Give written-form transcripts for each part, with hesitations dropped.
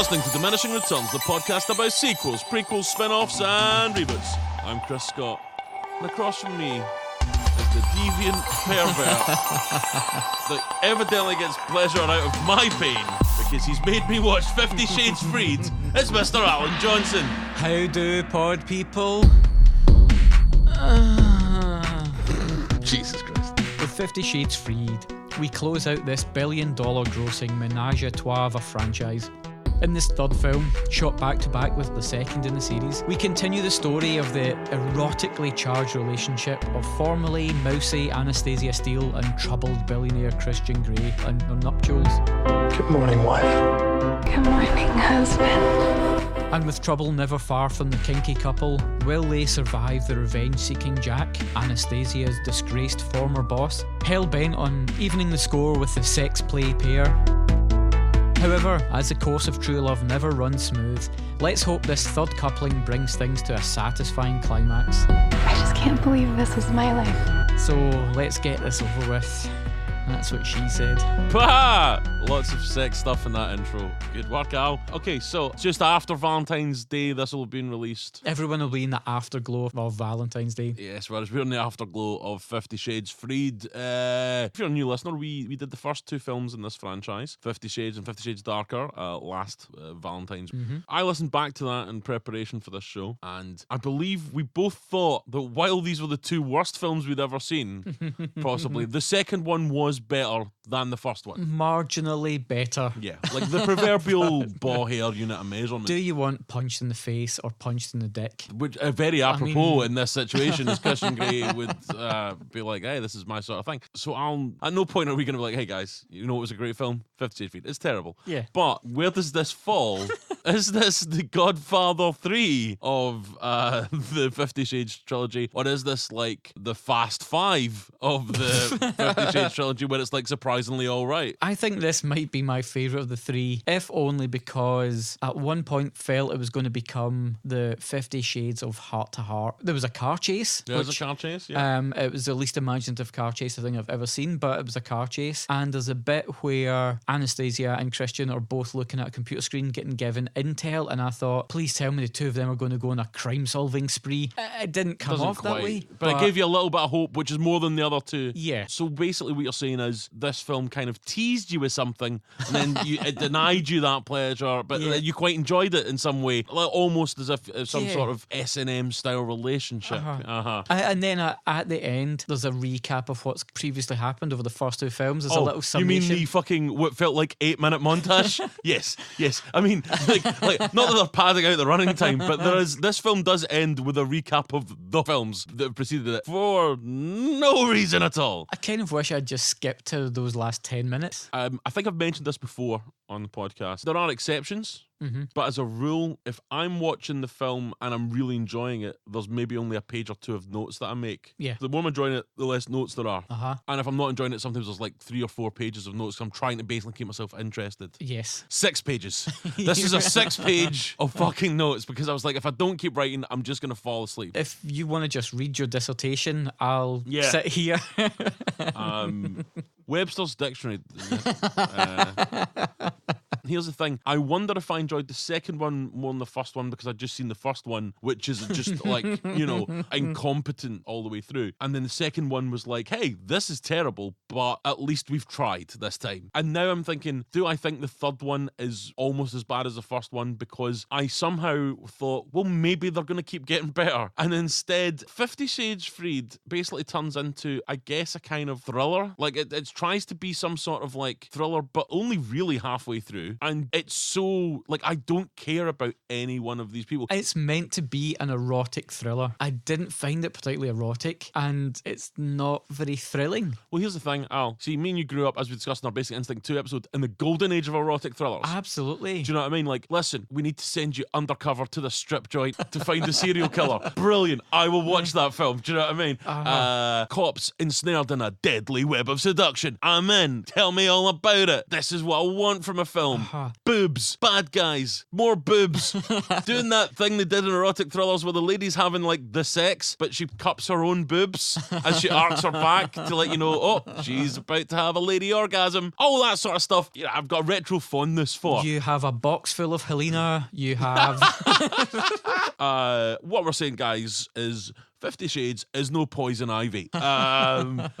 listening to Diminishing Returns, the podcast about sequels, prequels, spin-offs, and reboots. I'm Chris Scott, and across from me is the deviant pervert that evidently gets pleasure out of my pain because he's made me watch 50 Shades Freed. It's Mr. Alan Johnson. How do pod people? Jesus Christ. With 50 Shades Freed, we close out this billion-dollar grossing menage a trois of a franchise. In this third film, shot back-to-back with the second in the series, we continue the story of the erotically charged relationship of formerly mousy Anastasia Steele and troubled billionaire Christian Grey and their nuptials. Good morning, wife. Good morning, husband. And with trouble never far from the kinky couple, will they survive the revenge-seeking Jack, Anastasia's disgraced former boss, hell-bent on evening the score with the sex play pair? However, as the course of true love never runs smooth, let's hope this third coupling brings things to a satisfying climax. I just can't believe this is my life. So let's get this over with. That's what she said. Bah! Lots of sex stuff in that intro. Good work, Al. Okay, so just after Valentine's Day, this will have been released. Everyone will be in the afterglow of Valentine's Day. Yes, whereas we're in the afterglow of 50 Shades Freed. If you're a new listener, we did the first two films in this franchise, 50 Shades and 50 Shades Darker, last Valentine's. Mm-hmm. I listened back to that in preparation for this show, and I believe we both thought that while these were the two worst films we'd ever seen, possibly, the second one was better than the first one. Marginally better. Yeah, like the proverbial ball hair unit of measurement. Do you want punched in the face or punched in the dick? Which, very apropos in this situation, as Christian Grey would be like, hey, this is my sort of thing. So at no point are we going to be like, hey guys, you know it was a great film? 50 Shades Freed. It's terrible. Yeah. But where does this fall? Is this the Godfather 3 of the 50 Shades trilogy? Or is this like the Fast 5 of the 50 Shades trilogy where it's like surprisingly alright? I think this might be my favourite of the three, if only because at one point felt it was going to become the 50 Shades of Heart to Heart. There was a car chase. There was a car chase, yeah. It was the least imaginative car chase I think I've ever seen, but it was a car chase. And there's a bit where Anastasia and Christian are both looking at a computer screen getting given intel, and I thought, please tell me the two of them are going to go on a crime-solving spree. It didn't come off that way. But it gave you a little bit of hope, which is more than the other two. Yeah. So basically what you're saying is this film kind of teased you with something, and then it denied you that pleasure, but you quite enjoyed it in some way, like almost as if some sort of S&M style relationship. And then at the end, there's a recap of what's previously happened over the first two films. There's a little summation. You mean the fucking what felt like 8-minute montage? Yes. I mean, like not that they're padding out the running time, but this film does end with a recap of the films that preceded it for no reason at all. I kind of wish I'd just skipped to those last 10 minutes. I think I've mentioned this before on the podcast. There are exceptions. Mm-hmm. But as a rule, if I'm watching the film and I'm really enjoying it, there's maybe only a page or two of notes that I make. Yeah. The more I'm enjoying it, the less notes there are. And if I'm not enjoying it, sometimes there's like 3 or 4 pages of notes. I'm trying to basically keep myself interested. Yes. 6 pages. This is a 6-page of fucking notes because I was like, if I don't keep writing, I'm just going to fall asleep. If you want to just read your dissertation, I'll sit here. Webster's Dictionary. Here's the thing. I wonder if I enjoyed the second one more than the first one because I'd just seen the first one, which is just like, incompetent all the way through. And then the second one was like, hey, this is terrible, but at least we've tried this time. And now I'm thinking, do I think the third one is almost as bad as the first one? Because I somehow thought, well, maybe they're going to keep getting better. And instead, 50 Shades Freed basically turns into, I guess, a kind of thriller. Like, it tries to be some sort of like thriller, but only really halfway through. And it's so, like, I don't care about any one of these people. It's meant to be an erotic thriller. I didn't find it particularly erotic, and it's not very thrilling. Well, here's the thing, Al. See, me and you grew up, as we discussed in our Basic Instinct 2 episode, in the golden age of erotic thrillers. Absolutely. Do you know what I mean? Like, listen, we need to send you undercover to the strip joint to find the serial killer. Brilliant. I will watch that film. Do you know what I mean? Cops ensnared in a deadly web of seduction. I'm in. Tell me all about it. This is what I want from a film. Boobs. Bad guys. More boobs. Doing that thing they did in erotic thrillers where the lady's having like the sex, but she cups her own boobs as she arcs her back to let you know, oh, she's about to have a lady orgasm. All that sort of stuff. Yeah, I've got retro fondness for. You have a box full of Helena. You have... What we're saying, guys, is 50 Shades is no Poison Ivy. A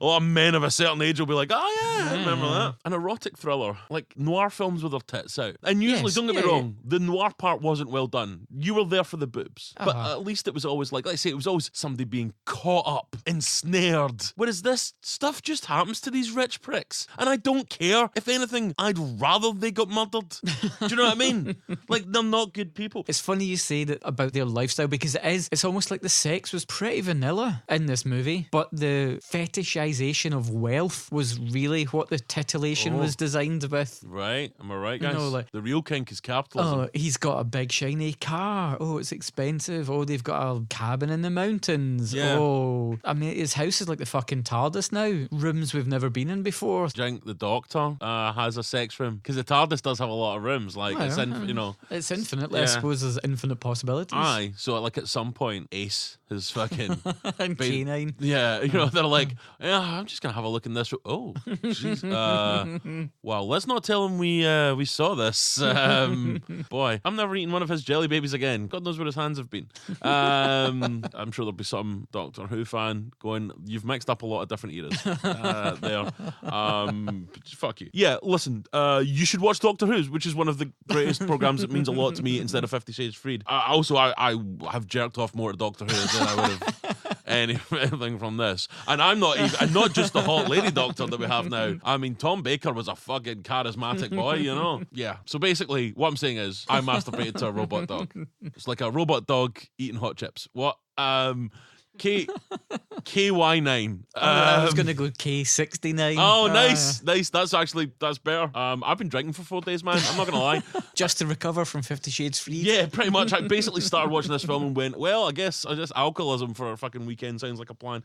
lot of men of a certain age will be like, oh yeah, I remember that. An erotic thriller, like noir films with their tits out. And usually, don't get me wrong, the noir part wasn't well done. You were there for the boobs. But at least it was always like, let's say it was always somebody being caught up, ensnared. Whereas this stuff just happens to these rich pricks. And I don't care. If anything, I'd rather they got murdered. Do you know what I mean? Like, they're not good people. It's funny you say that about their lifestyle, because it's almost like the sex was pretty vanilla in this movie, but the fetishization of wealth was really what the titillation was designed with. Right? Am I right, guys? You know, like, the real kink is capitalism. Oh, he's got a big shiny car. Oh, it's expensive. Oh, they've got a cabin in the mountains. Yeah. Oh, I mean, his house is like the fucking TARDIS now. Rooms we've never been in before. Do you think the Doctor has a sex room? Because the TARDIS does have a lot of rooms. Like, it's it's infinite. I suppose there's infinite possibilities. Aye, so like at some point, Ace has fucking and K9. Yeah, they're like, yeah, I'm just gonna have a look in this. Oh, jeez. Well, let's not tell him we saw this. Boy, I'm never eating one of his jelly babies again. God knows where his hands have been. I'm sure there'll be some Doctor Who fan going, you've mixed up a lot of different eras there. Fuck you. Yeah, listen, you should watch Doctor Who, which is one of the greatest programs that means a lot to me instead of 50 Shades Freed. I have jerked off more to Doctor Who than I would have anything from this. And I'm not not just the hot lady doctor that we have now. I mean, Tom Baker was a fucking charismatic boy, Yeah. So basically, what I'm saying is, I masturbated to a robot dog. It's like a robot dog eating hot chips. What? KY9. I was going to go K69. Oh, nice. That's better. I've been drinking for 4 days, man. I'm not going to lie. Just to recover from 50 Shades Freed? Yeah, pretty much. I basically started watching this film and went, well, I guess alcoholism for a fucking weekend sounds like a plan.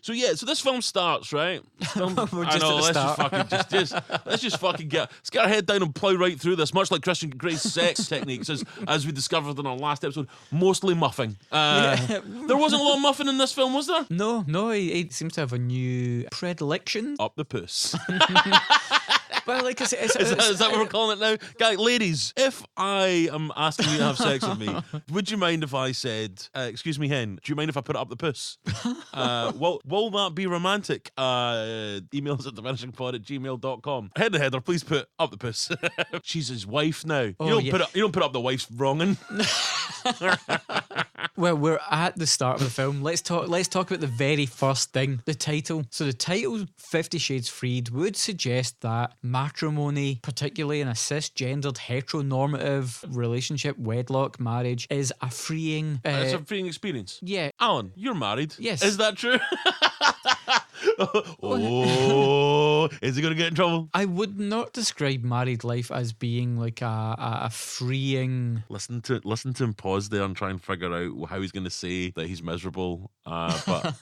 So this film starts, right? Let's just fucking get our head down and plow right through this, much like Christian Grey's sex techniques, as we discovered in our last episode, mostly muffing. There wasn't a lot of muffin in this film, was there? No, he seems to have a new predilection. Up the puss. Well, like, is that what we're calling it now? Guys, ladies, if I am asking you to have sex with me, would you mind if I said, excuse me, hen, do you mind if I put it up the puss? Will that be romantic? Email us at diminishingpod@gmail.com. Header, please put up the puss. She's his wife now. You don't put up the wife's wronging. Well, we're at the start of the film. Let's talk about the very first thing, the title. So the title, 50 Shades Freed, would suggest that matrimony, particularly in a cisgendered heteronormative relationship, wedlock, marriage, is a freeing... it's a freeing experience. Yeah. Alan, you're married. Yes. Is that true? Oh, is he going to get in trouble? I would not describe married life as being like a freeing... Listen to him pause there and try and figure out how he's going to say that he's miserable. But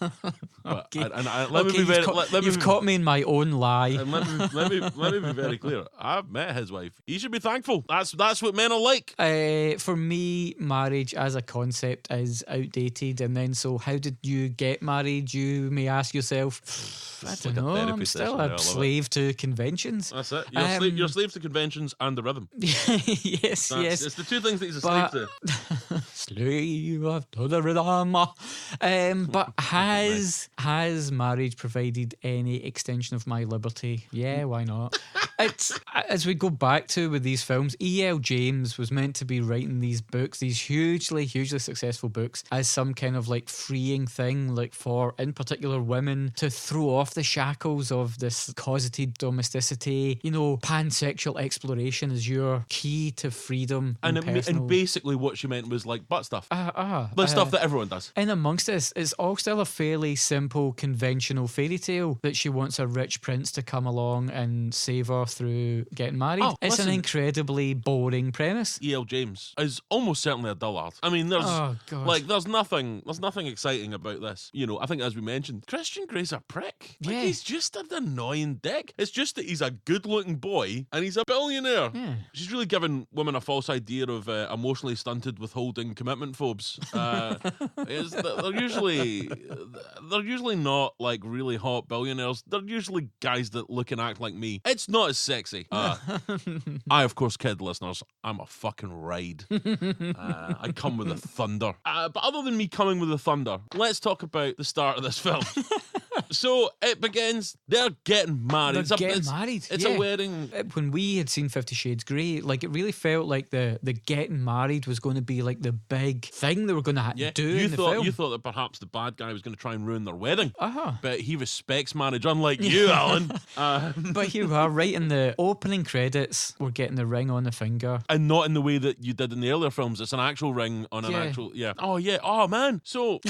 okay. You've caught me in my own lie. And let me be very clear. I've met his wife. He should be thankful. That's what men are like. For me, marriage as a concept is outdated. And then, so how did you get married? You may ask yourself. That's like I'm still a slave to conventions. That's it. You're a slave to conventions and the rhythm. Yes. It's the two things that he's a slave to. Slave to the rhythm. But has marriage provided any extension of my liberty? Yeah, why not? It's, as we go back to with these films, E.L. James was meant to be writing these books, these hugely successful books, as some kind of like freeing thing, like for, in particular, women to throw off the shackles of this closeted domesticity. Pansexual exploration is your key to freedom. And basically what she meant was like butt stuff. The stuff that everyone does. And amongst this, it's all still a fairly simple, conventional fairy tale that she wants a rich prince to come along and save her across through getting married. Oh, It's listen. an incredibly boring premise. E.L. James is almost certainly a dullard. I mean, there's Oh, God. like there's nothing exciting about this. You know, I think as we mentioned, Christian Grey's a prick. Like, Yeah. he's just an annoying dick. It's just that he's a good-looking boy and he's a billionaire. Yeah. She's really giving women a false idea of emotionally stunted, withholding commitment phobes. They're usually not like really hot billionaires. They're usually guys that look and act like me. It's not as sexy. I, of course, kid listeners, I'm a fucking ride. I come with the thunder. But other than me coming with the thunder, let's talk about the start of this film. So it begins, they're getting married. They're getting married. It's yeah. a wedding. When we had seen 50 Shades Grey, like it really felt like the getting married was going to be like the big thing they were going to do in the film. You thought that perhaps the bad guy was going to try and ruin their wedding. Uh-huh. But he respects marriage, unlike you, Alan. But here we are, right in the opening credits, we're getting the ring on the finger. And not in the way that you did in the earlier films. It's an actual ring on an actual... Yeah. Oh, yeah. Oh, man. So,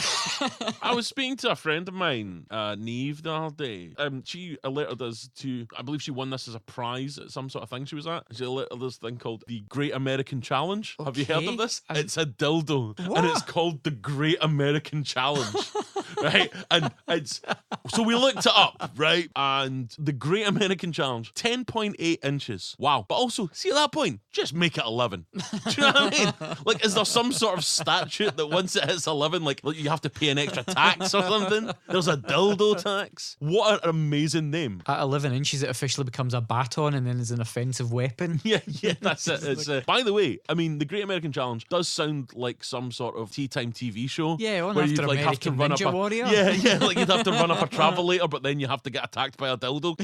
I was speaking to a friend of mine, Neve, the other day. She alerted us to... I believe she won this as a prize at some sort of thing she was at. She alerted this thing called the Great American Challenge. Have you heard of this? It's a dildo. What? And it's called the Great American Challenge. Right? And it's... So we looked it up, right? And the Great American Challenge, 10.8 inches. Wow. But also, see at that point, just make it 11. Do you know what I mean? Like, is there some sort of statute that once it hits 11, like you have to pay an extra tax or something? There's a dildo tax. What an amazing name. At 11 inches, it officially becomes a baton and then is an offensive weapon. Yeah, that's it. It's, by the way, I mean, the Great American Challenge does sound like some sort of tea time TV show. Yeah, on where after you'd like have to American run up Ninja a Warrior. Yeah, like you'd have to run up a travelator, but then you have to get attacked by a dildo.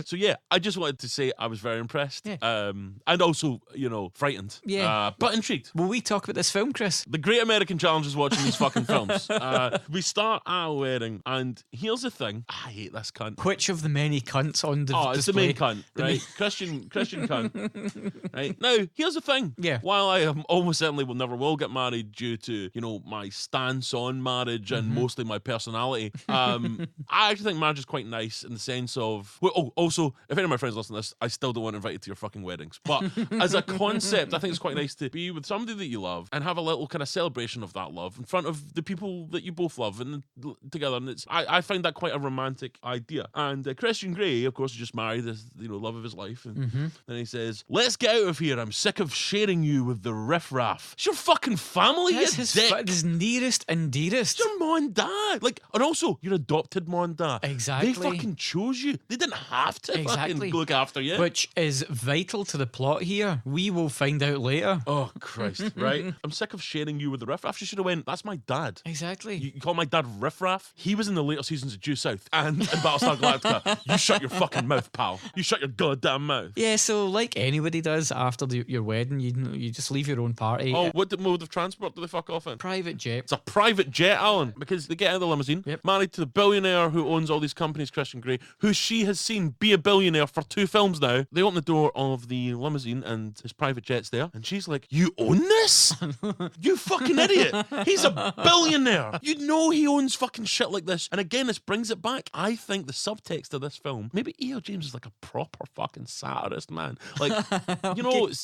So yeah, I just wanted to say I was very impressed. Yeah. And also, frightened. Yeah. But intrigued. Will we talk about this film, Chris? The Great American Challenge is watching these fucking films. We start at a wedding, and here's the thing. I hate this cunt. Which of the many cunts on the It's the display? main cunt, right? Christian cunt. Right? Now, here's the thing. Yeah. While I almost certainly never will get married due to, my stance on marriage and mostly my personality, I actually think marriage is quite nice in the sense of... also, if any of my friends listen to this, I still don't want to invite you to your fucking weddings. But as a concept, I think it's quite nice to be with somebody that you love and have a little kind of celebration of that love in front of the people that you both love and together. And I find that quite a romantic idea. And Christian Grey, of course, is just married this, love of his life. And then he says, "Let's get out of here. I'm sick of sharing you with the riffraff." It's your fucking family, That's you dick. his nearest and dearest. It's your mom and dad. And also, your adopted mom and dad. Exactly. They fucking chose you. They didn't have to Exactly. fucking look after you. Which is vital to the plot here. We will find out later. Oh, Christ, right? I'm sick of sharing you with the riffraff. She should have went, "That's my dad." Exactly. You call my dad riffraff? He was in the later seasons of Due South and in Battlestar Galactica. You shut your fucking mouth, pal. You shut your goddamn mouth. Yeah, so like anybody does after your wedding, you just leave your own party. Oh, what mode of transport do they fuck off in? Private jet. It's a private jet, Alan, because they get out of the limousine, married to the billionaire who owns all these companies, Christian Grey, who she has seen be a billionaire for 2 films now. They open the door of the limousine and his private jet's there, and she's like, "You own this? You fucking idiot. He's a billionaire. You know he owns fucking shit like this." And again, this brings it back. I think the subtext of this film, maybe E.L. James is like a proper fucking satirist, man. Like,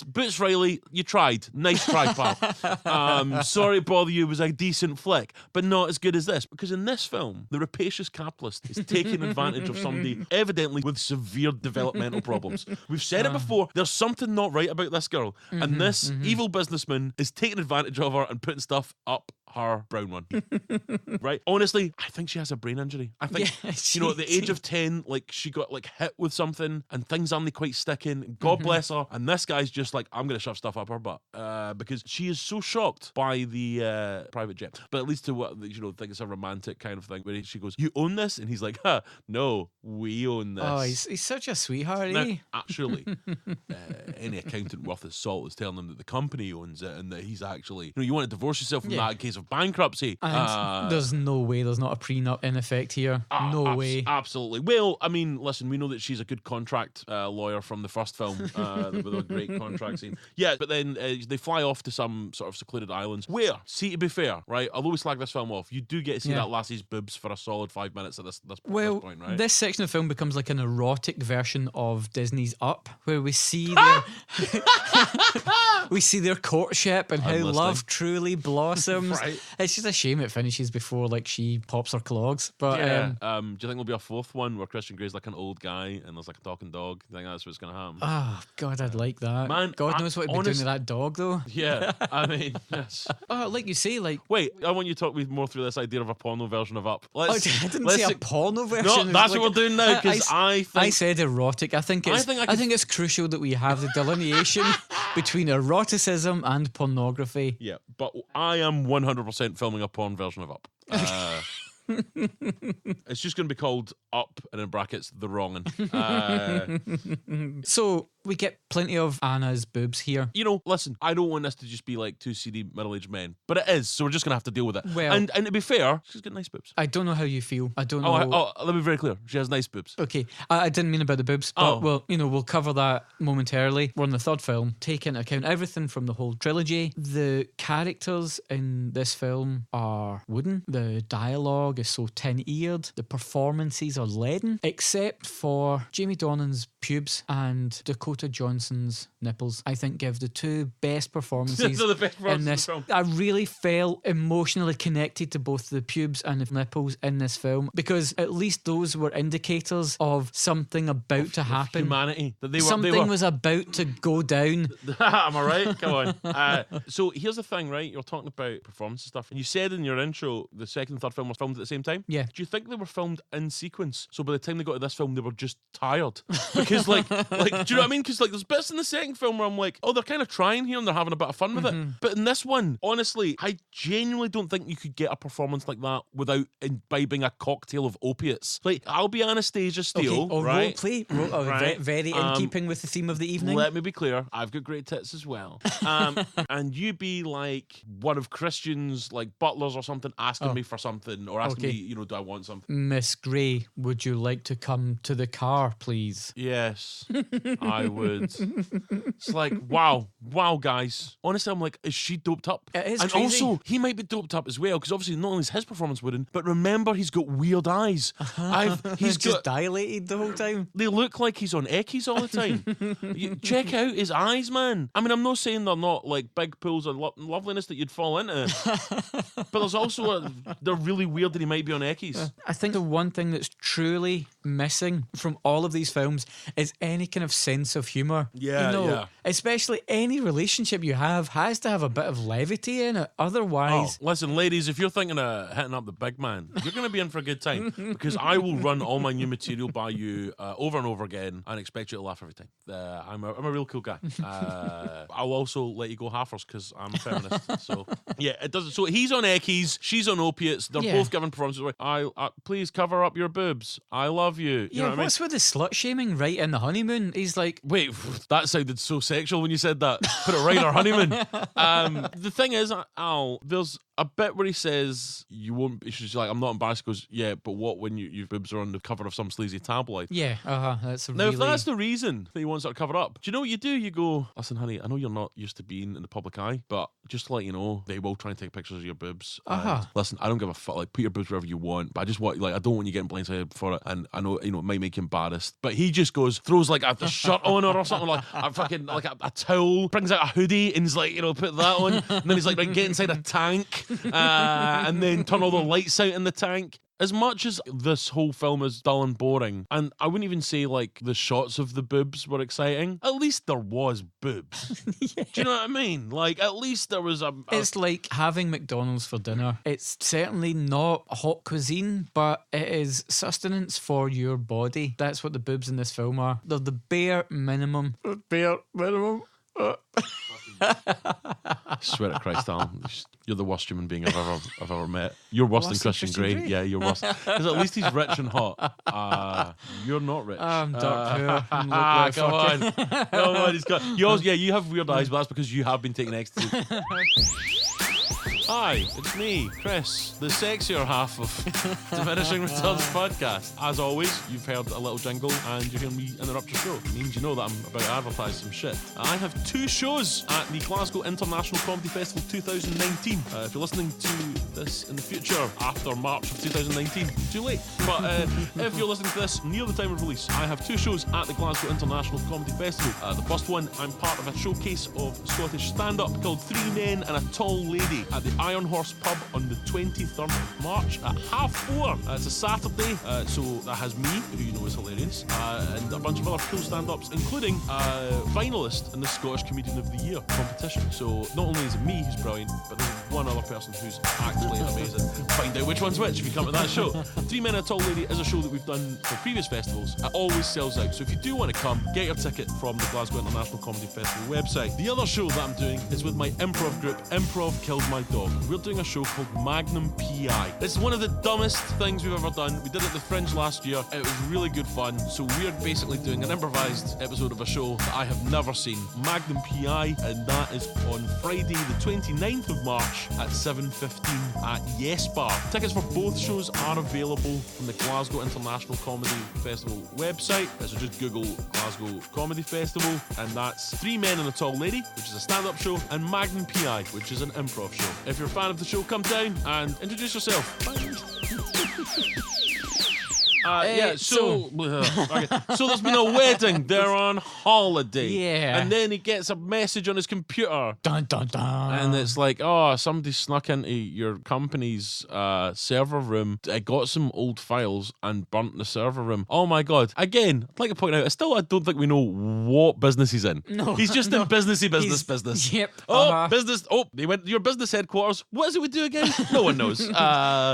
Boots Riley, you tried. Nice try, pal. Sorry to bother you, it was a decent flick, but not as good as this. Because in this film, the rapacious capitalist is taking advantage of somebody evidently with severe developmental problems. We've said it before, there's something not right about this girl. And this evil businessman is taking advantage of her and putting stuff up her brown one. Right? Honestly, I think she has a brain injury. I think, at the age of 10, she got hit with something and things aren't quite sticking. God bless her. And this guy's just like, "I'm going to shove stuff up her butt." Because she is so shocked by the private jet. But it leads to what, think it's a romantic kind of thing where she goes, "You own this?" And he's like, "No, we own this." Oh, he's such a sweetheart, Now, eh? actually, any accountant worth his salt is telling him that the company owns it and that he's actually, you want to divorce yourself from that in case of of bankruptcy. And there's no way there's not a prenup in effect here. No way. Absolutely. Well, I mean, listen, we know that she's a good contract lawyer from the first film with a great contract scene. Yeah, but then they fly off to some sort of secluded islands where, see, to be fair, right, although we slag this film off, you do get to see that lassie's boobs for a solid 5 minutes at this point, right? This section of the film becomes like an erotic version of Disney's Up, where we see their we see their courtship and how love truly blossoms. Right. It's just a shame it finishes before like she pops her clogs. But do you think there'll be a fourth one where Christian Grey's like an old guy and there's like a talking dog? Do you think that's what's going to happen? Oh God, I'd like that. Man, God knows what he'd be doing to that dog though. Yeah, I mean, yes. Like you say, like wait, I want you to talk me more through this idea of a porno version of Up. I didn't say a porno version. No, that's what we're doing now because I said erotic. I think it's crucial that we have the delineation between eroticism and pornography. Yeah, but I am 100% filming a porn version of Up. It's just going to be called Up and in brackets The Wrongin'. So we get plenty of Anna's boobs here. You know, listen, I don't want this to just be like two seedy middle-aged men, but it is, so we're just going to have to deal with it. Well, and to be fair, she's got nice boobs. I don't know how you feel. I don't know. Let me be very clear. She has nice boobs. Okay, I didn't mean about the boobs, but well, we'll cover that momentarily. We're in the third film. Take into account everything from the whole trilogy. The characters in this film are wooden. The dialogue is so tin-eared. The performances are leaden, except for Jamie Dornan's pubes and Dakota Johnson's nipples. I think give the two best performances in this. I really felt emotionally connected to both the pubes and the nipples in this film because at least those were indicators of something about to happen. Humanity. That Something was about to go down. Am I right? Come on. So here's the thing, right? You're talking about performance stuff. You said in your intro the second and third film were filmed at the same time. Yeah. Do you think they were filmed in sequence? So by the time they got to this film, they were just tired? Because like, do you know what I mean? Because like, there's bits in the second film where I'm like, oh, they're kind of trying here and they're having a bit of fun with it. But in this one, honestly, I genuinely don't think you could get a performance like that without imbibing a cocktail of opiates. Like, I'll be Anastasia Steele, right? Role play, Right. very in keeping with the theme of the evening. Let me be clear, I've got great tits as well. And you be like one of Christian's like butlers or something asking me for something or asking me, do I want something? Miss Grey, would you like to come to the car, please? Yes, I would. It's like, wow, guys. Honestly, I'm like, is she doped up? It is and crazy. Also, he might be doped up as well, because obviously not only is his performance wooden, but remember, he's got weird eyes. He's just dilated the whole time. They look like he's on Eckies all the time. Check out his eyes, man. I mean, I'm not saying they're not like big pools of loveliness that you'd fall into, but there's also they're really weird that he might be on Eckies. I think the one thing that's truly missing from all of these films is any kind of sense of humour. Yeah. Especially any relationship you have has to have a bit of levity in it. Otherwise... Oh, listen, ladies, if you're thinking of hitting up the big man, you're going to be in for a good time because I will run all my new material by you over and over again and expect you to laugh every time. I'm a real cool guy. I'll also let you go halfers because I'm a feminist. So, yeah, it doesn't. So he's on Eckies, she's on opiates. They're both giving performances. Please cover up your boobs. I love you. You know what what's with the slut shaming right in the honeymoon? He's like, wait, that sounded so sexual when you said that. Put it right in our honeymoon. The thing is, Al, there's a bit where he says you won't. She's like, I'm not embarrassed. He goes, yeah, but what when your boobs are on the cover of some sleazy tabloid? Yeah, that's now if that's the reason that he wants her to cover up, do you know what you do? You go, listen, honey, I know you're not used to being in the public eye, but just to let you know, they will try and take pictures of your boobs. Listen, I don't give a fuck. Like, put your boobs wherever you want, but I just want, like, I don't want you getting blindsided for it, and I know, it might make you embarrassed. But he just throws like a shirt on her or something, like a fucking like a towel, brings out a hoodie, and he's like, put that on, and then he's like, right, get inside a tank, and then turn all the lights out in the tank. As much as this whole film is dull and boring, and I wouldn't even say like the shots of the boobs were exciting, at least there was boobs. Do you know what I mean? Like, at least there was a... It's like having McDonald's for dinner. It's certainly not hot cuisine, but it is sustenance for your body. That's what the boobs in this film are. They're the bare minimum. I swear to Christ, Alan, you're the worst human being I've ever met. You're worse than Christian Grey. Yeah, you're worse. Because at least he's rich and hot. You're not rich. I'm dark hair. Come on. He's got. You have weird eyes, but that's because you have been taking ecstasy. Hi, it's me, Chris, the sexier half of Diminishing Returns podcast. As always, you've heard a little jingle and you hear me interrupt your show. It means you know that I'm about to advertise some shit. I have 2 shows at the Glasgow International Comedy Festival 2019. If you're listening to this in the future, after March of 2019, too late. But if you're listening to this near the time of release, I have 2 shows at the Glasgow International Comedy Festival. The first one, I'm part of a showcase of Scottish stand-up called 3 Men and a Tall Lady at the Iron Horse Pub on the 23rd of March at 4:30. It's a Saturday, so that has me, who you know is hilarious, and a bunch of other cool stand-ups, including a finalist in the Scottish Comedian of the Year competition. So not only is it me who's brilliant, but there's one other person who's actually amazing. Find out which one's which if you come to that show. 3 Men and a Tall Lady is a show that we've done for previous festivals. It always sells out, so if you do want to come, get your ticket from the Glasgow International Comedy Festival website. The other show that I'm doing is with my improv group, Improv Killed My Dog. We're doing a show called Magnum PI. It's one of the dumbest things we've ever done. We did it at the Fringe last year. It was really good fun. So we're basically doing an improvised episode of a show that I have never seen, Magnum PI, and that is on Friday the 29th of March at 7:15 at Yes Bar. Tickets for both shows are available from the Glasgow International Comedy Festival website. So just Google Glasgow Comedy Festival, and that's 3 Men and a Tall Lady, which is a stand-up show, and Magnum PI, which is an improv show. If you're a fan of the show, come down and introduce yourself. Okay. So there's been a wedding. They're on holiday. Yeah. And then he gets a message on his computer. Dun dun dun. And it's like, oh, somebody snuck into your company's server room, got some old files and burnt the server room. Oh my God. Again, I'd like to point out, I don't think we know what business he's in. No. He's just in business. Yep. Business. Oh, they went to your business headquarters. What is it we do again? No one knows.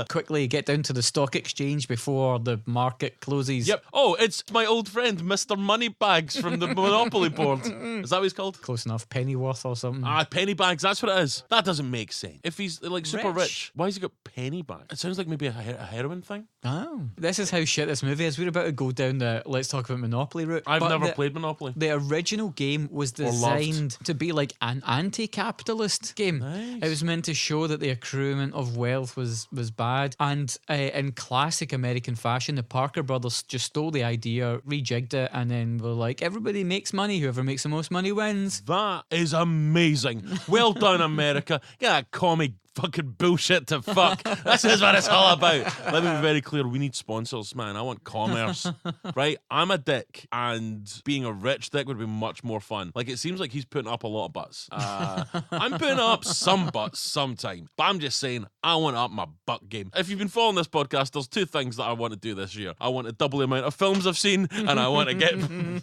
Quickly get down to the stock exchange before the market closes. Yep. Oh, it's my old friend, Mr. Moneybags from the Monopoly board. Is that what he's called? Close enough. Pennyworth or something. Pennybags. That's what it is. That doesn't make sense. If he's like super rich, why has he got Pennybags? It sounds like maybe a heroin thing. Oh. This is how shit this movie is. We're about to go down the let's talk about Monopoly route. I've never played Monopoly. The original game was designed to be like an anti-capitalist game. Nice. It was meant to show that the accruement of wealth was bad. And in classic American fashion, the Parker brothers just stole the idea, rejigged it, and then were like, everybody makes money. Whoever makes the most money wins. That is amazing. Well done, America. Get that comic fucking bullshit to fuck. This is what it's all about. Let me be very clear. We need sponsors, man. I want commerce. Right? I'm a dick, and being a rich dick would be much more fun. Like, it seems like he's putting up a lot of butts. I'm putting up some butts sometime, but I'm just saying I want to up my butt game. If you've been following this podcast, there's 2 things that I want to do this year. I want to double the amount of films I've seen, and I want to get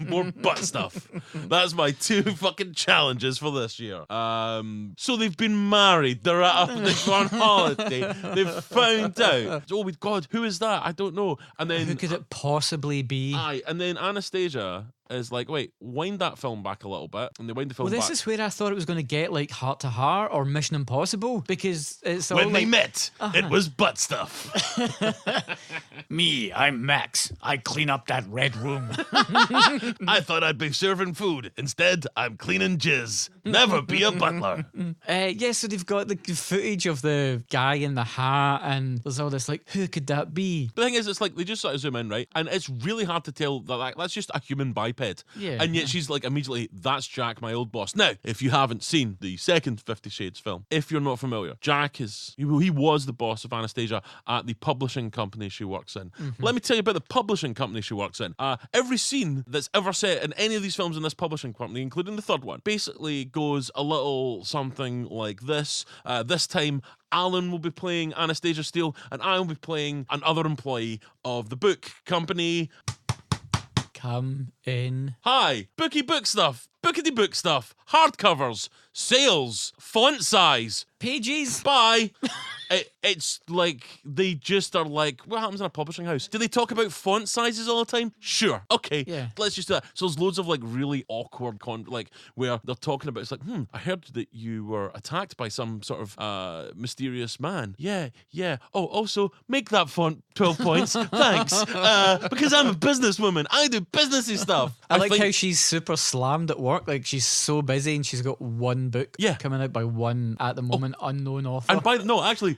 more butt stuff. That's my 2 fucking challenges for this year. So they've been married. They're they're on holiday. They've found out. Oh my God, who is that? I don't know. And then who could it possibly be? Aye, and then Anastasia is like, wait, wind that film back a little bit, and they wind the film back. This is where I thought it was going to get like Heart to Heart or Mission Impossible, because it's all when they like, met, it was butt stuff. Me, I'm Max. I clean up that red room. I thought I'd be serving food. Instead, I'm cleaning jizz. Never be a butler. So they've got the footage of the guy in the hat, and there's all this like, who could that be? The thing is, it's like they just sort of zoom in, right? And it's really hard to tell that that's just a human biped. Yeah. And yet she's like, immediately, that's Jack, my old boss. Now, if you haven't seen the second 50 Shades film, if you're not familiar, Jack he was the boss of Anastasia at the publishing company she works in. Mm-hmm. Let me tell you about the publishing company she works in. Every scene that's ever set in any of these films in this publishing company, including the third one, basically goes a little something like this. This time, Alan will be playing Anastasia Steele, and I will be playing another employee of the book company. Come in. Hi, book stuff, bookity-book stuff, hardcovers, sales, font size, pages. Bye. It's like they just are like, what happens in a publishing house? Do they talk about font sizes all the time? Sure. Okay. Yeah. Let's just do that. So there's loads of like really awkward where they're talking about, it's like, I heard that you were attacked by some sort of mysterious man. Yeah. Oh, also make that font 12 points. Thanks. Because I'm a businesswoman. I do businessy stuff. I like how she's super slammed at work work. Like, she's so busy and she's got one book coming out by one, at the moment, unknown author. And actually,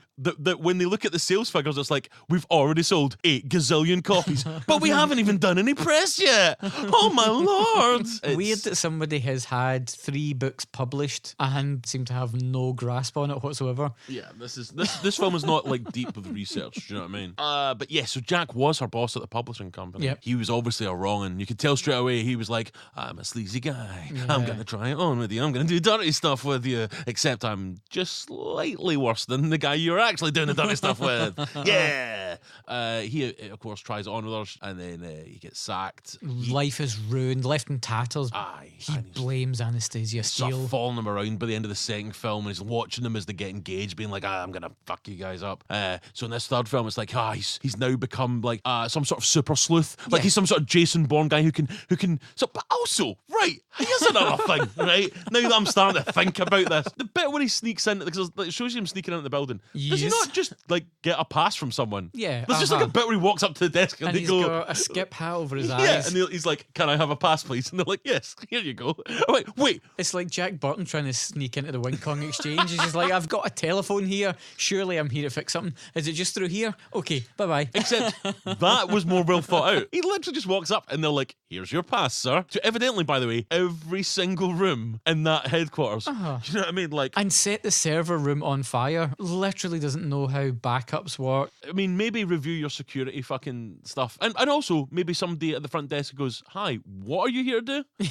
when they look at the sales figures, it's like, we've already sold 8 gazillion copies, but we haven't even done any press yet. Oh my lord. It's weird that somebody has had 3 books published and seem to have no grasp on it whatsoever. Yeah, this film is not like deep with research, do you know what I mean? But yeah, so Jack was her boss at the publishing company. Yep. He was obviously a wrong, and you could tell straight away he was like, I'm a sleazy guy. Yeah. I'm gonna try it on with you. I'm gonna do dirty stuff with you. Except I'm just slightly worse than the guy you're actually doing the dirty stuff with. Yeah. He of course tries it on with her, and then he gets sacked. Life is ruined, left in tatters. He blames Anastasia Sort Steele. of following him around by the end of the second film, and he's watching them as they get engaged, being like, I'm gonna fuck you guys up. So in this third film, it's like, he's now become like some sort of super sleuth. Like he's some sort of Jason Bourne guy who can. So, but also, right, here's another thing. Right now that I'm starting to think about this, the bit where he sneaks in, because it shows him sneaking into the building. Does he not just like get a pass from someone? Yeah, there's just like a bit where he walks up to the desk and they he's go, got a skip hat over his yeah, eyes. and he's like, "Can I have a pass, please?" And they're like, "Yes, here you go." I'm like, wait. It's like Jack Burton trying to sneak into the Wing Kong exchange. He's just like, I've got a telephone here. Surely I'm here to fix something. Is it just through here? Okay, bye-bye. Except that was more well thought out. He literally just walks up and they're like, "Here's your pass, sir." So evidently, by the way, every single room in that headquarters, you know what I mean? Like, and set the server room on fire. Literally doesn't know how backups work. I mean, maybe review your security fucking stuff. And also, maybe somebody at the front desk goes, "Hi, what are you here to do?"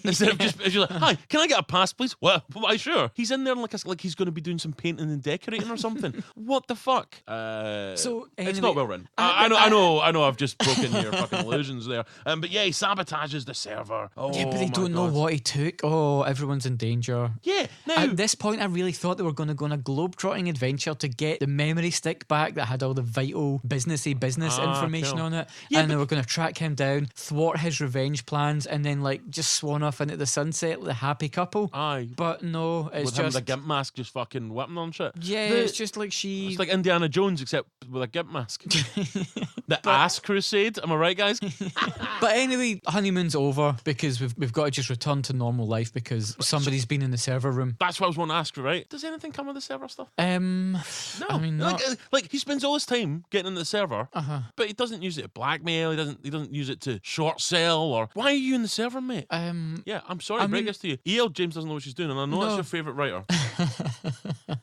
Instead of just, you're like, "Hi, can I get a pass, please?" Well, why, sure. He's in there like he's going to be doing some painting and decorating or something. What the fuck? So anyway, it's not well written. I know. I've just broken your fucking illusions there. But yeah, he sabotages the server. Yeah, but they don't know what he took. Oh, everyone's in danger. Yeah. Now, at this point, I really thought they were going to go on a globe-trotting adventure to get the memory stick back that had all the vital business information on it. Yeah, and they were going to track him down, thwart his revenge plans, and then like just swan off into the sunset like the happy couple. Aye. But no, it's with him just with a gimp mask just fucking whipping on shit. Yeah, it's just like It's like Indiana Jones except with a gimp mask. The ass crusade, am I right, guys? But anyway, honeymoon's over because we've got to just return to normal life because somebody's been in the server room. That's what I was wanting to ask you, right? Does anything come with the server stuff? No. I mean, like he spends all his time getting in the server, but he doesn't use it to blackmail. He doesn't use it to short sell. Or why are you in the server, mate? Yeah, I'm sorry to break this to you. E.L. James doesn't know what she's doing, and I know that's your favourite writer.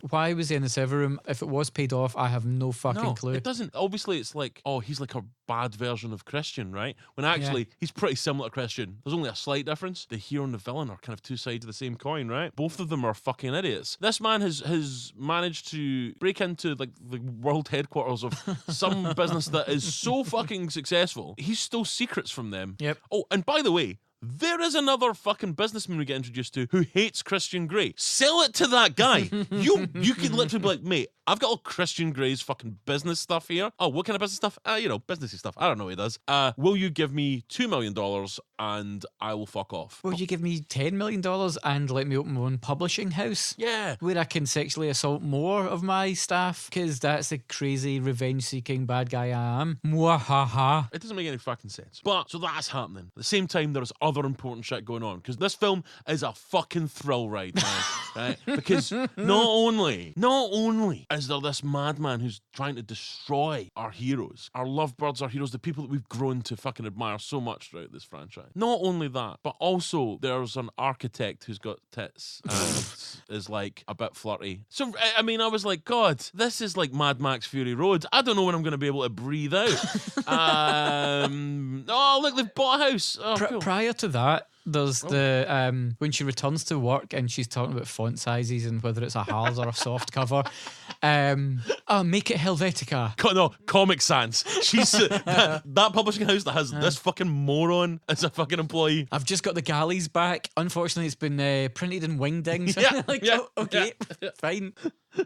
Why was he in the server room? If it was paid off, I have no fucking clue. It doesn't. Obviously, it's like, he's like a bad version of Christian, right? When actually he's pretty similar to Christian. There's only a slight difference. The hero and the villain are kind of two sides of the same coin, right? Both of them are fucking idiots. This man has managed to break into like the world headquarters of some business that is so fucking successful. He stole secrets from them. Yep. Oh, and by the way, there is another fucking businessman we get introduced to who hates Christian Grey. Sell it to that guy. You could literally be like, "Mate, I've got all Christian Grey's fucking business stuff here." "Oh, what kind of business stuff?" Businessy stuff. I don't know what he does. Will you give me $2 million and I will fuck off? Will you give me $10 million and let me open my own publishing house? Yeah. Where I can sexually assault more of my staff? Because that's the crazy revenge-seeking bad guy I am. Mwahaha. It doesn't make any fucking sense. But, so that's happening. At the same time, there's other important shit going on. Because this film is a fucking thrill ride, man. Right? Because not only is there this madman who's trying to destroy our heroes, our lovebirds, our heroes, the people that we've grown to fucking admire so much throughout this franchise. Not only that, but also there's an architect who's got tits and is like a bit flirty. So, I mean, I was like, God, this is like Mad Max Fury Road. I don't know when I'm going to be able to breathe out. Oh, look, they've bought a house. Oh, cool. Prior to that, there's the when she returns to work and she's talking about font sizes and whether it's a hard or a soft cover. Make it Helvetica. No, Comic Sans. She's that publishing house that has this fucking moron as a fucking employee. I've just got the galleys back. Unfortunately, it's been printed in wingdings. Yeah, like, yeah, okay, fine.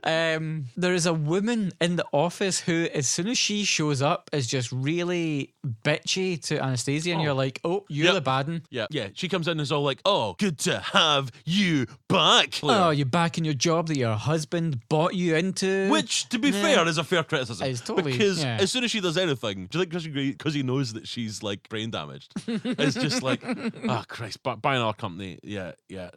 There is a woman in the office who, as soon as she shows up, is just really bitchy to Anastasia, and you're like, oh, you're the bad one. Yeah. She comes in and is all like, oh, good to have you back. Oh, you're back in your job that your husband bought you into. Which, to be fair, is a fair criticism. It's totally, because as soon as she does anything, do you think Christian Grey, because he knows that she's like brain damaged, it's just like, Christ, buy another company.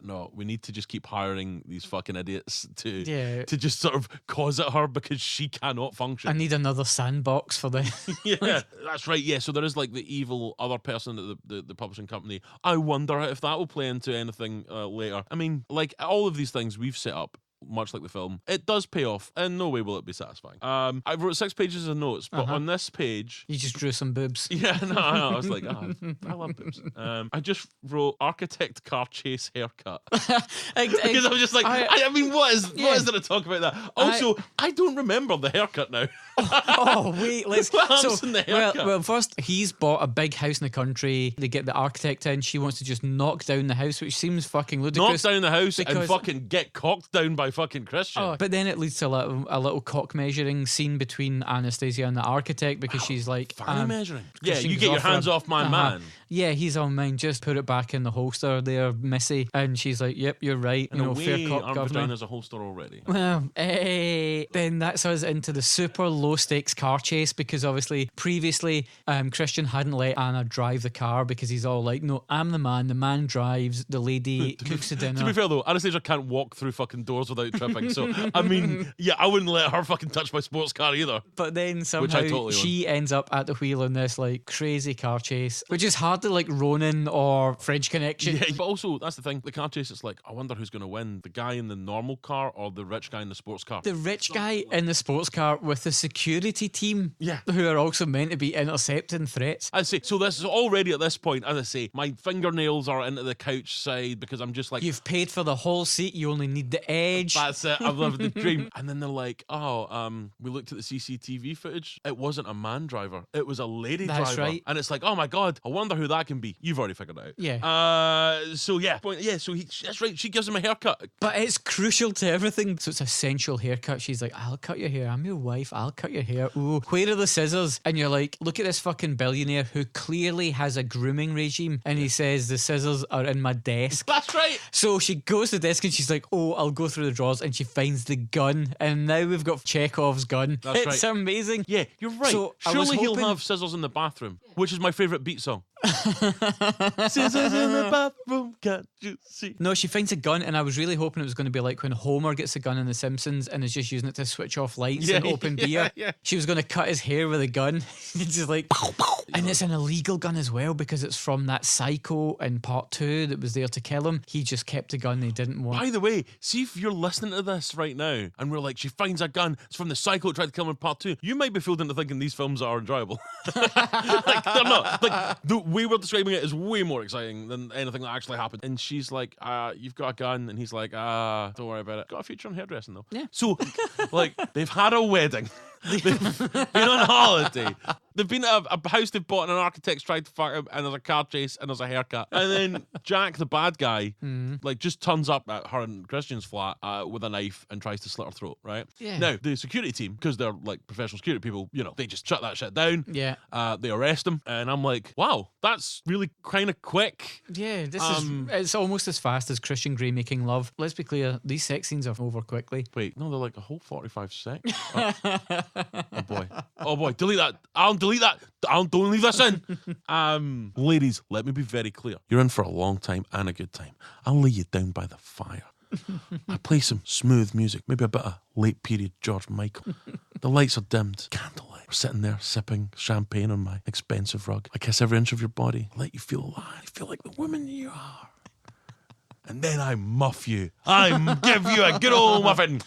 No, we need to just keep hiring these fucking idiots to just sort of cause at her because she cannot function. I need another sandbox for the... Yeah, that's right. Yeah, so there is like the evil other person at the publishing company. I wonder if that will play into anything later. I mean, like all of these things we've set up, much like the film, it does pay off. In no way will it be satisfying. I wrote 6 pages of notes, but on this page... You just drew some boobs. Yeah, no, I was like, I love boobs. I just wrote architect car chase haircut. Because I was just like, I mean, what is there to talk about that? Also, I don't remember the haircut now. Oh, wait, let's... What happens in the haircut? Well, first, he's bought a big house in the country. They get the architect in. She wants to just knock down the house, which seems fucking ludicrous. Knock down the house and fucking get cocked down by fucking Christian. Oh, but then it leads to a little cock measuring scene between Anastasia and the architect, because she's like... Fanny measuring. Yeah, Christian you get your hands off my man. Yeah, he's all mine. Just put it back in the holster there, Missy. And she's like, yep, you're right. Fair cop, governor. Vaginas a holster already. Well, then that's us into the super low stakes car chase, because obviously previously Christian hadn't let Anna drive the car because he's all like, no, I'm the man drives, the lady cooks the dinner. To be fair though, Anastasia can't walk through fucking doors without tripping, so I mean, I wouldn't let her fucking touch my sports car either. But then somehow she ends up at the wheel in this like crazy car chase, which is hardly like Ronin or French Connection. Yeah, but also that's the thing, the car chase, it's like, I wonder who's going to win, the guy in the normal car or the rich guy in the sports car. The rich guy in the sports car with the security team, who are also meant to be intercepting threats. I say, so this is already at this point, as I say, my fingernails are into the couch side because I'm just like, you've paid for the whole seat, you only need the edge. That's it, I've lived the dream. And then they're like, we looked at the CCTV footage, it wasn't a man driver, it was a lady driver. That's right. And it's like, oh my god, I wonder who that can be. You've already figured it out. Yeah. So that's right, she gives him a haircut. But it's crucial to everything, so it's a sensual haircut. She's like, I'll cut your hair, I'm your wife, I'll cut your hair. Ooh, where are the scissors? And you're like, look at this fucking billionaire who clearly has a grooming regime, and he says the scissors are in my desk. That's right. So she goes to the desk and she's like, oh, I'll go through the drawers, and she finds the gun, and now we've got Chekhov's gun. That's it's amazing. Yeah, you're right. So surely he'll have scissors in the bathroom, which is my favourite beat song. Scissors in the bathroom, can't you see? No, she finds a gun, and I was really hoping it was going to be like when Homer gets a gun in The Simpsons and is just using it to switch off lights and open beer. Yeah. She was going to cut his hair with a gun. It's just like, and it's an illegal gun as well, because it's from that psycho in part 2 that was there to kill him. He just kept a gun he didn't want. By the way, see if you're listening to this right now and we're like, she finds a gun, it's from the psycho that tried to kill him in part 2. You might be fooled into thinking these films are enjoyable. Like, they're not. Like, the way we're describing it is way more exciting than anything that actually happened. And she's like, you've got a gun. And he's like, don't worry about it. Got a future in hairdressing though. Yeah. So, like, they've had a wedding. They've been on holiday. They've been at a house they've bought and an architect's tried to fuck him, and there's a car chase and there's a haircut. And then Jack, the bad guy, like just turns up at her and Christian's flat with a knife and tries to slit her throat, right? Yeah. Now, the security team, because they're like professional security people, they just shut that shit down. Yeah. They arrest him. And I'm like, wow, that's really kind of quick. Yeah, it's almost as fast as Christian Grey making love. Let's be clear, these sex scenes are over quickly. Wait, no, they're like a whole 45 seconds. Oh boy, delete that. Alan, delete that. Alan, don't leave this in. Ladies, let me be very clear. You're in for a long time and a good time. I'll lay you down by the fire. I play some smooth music, maybe a bit of late period George Michael. The lights are dimmed, candlelight. We're sitting there sipping champagne on my expensive rug. I kiss every inch of your body, let you feel alive, feel like the woman you are. And then I muff you. I give you a good old muffin.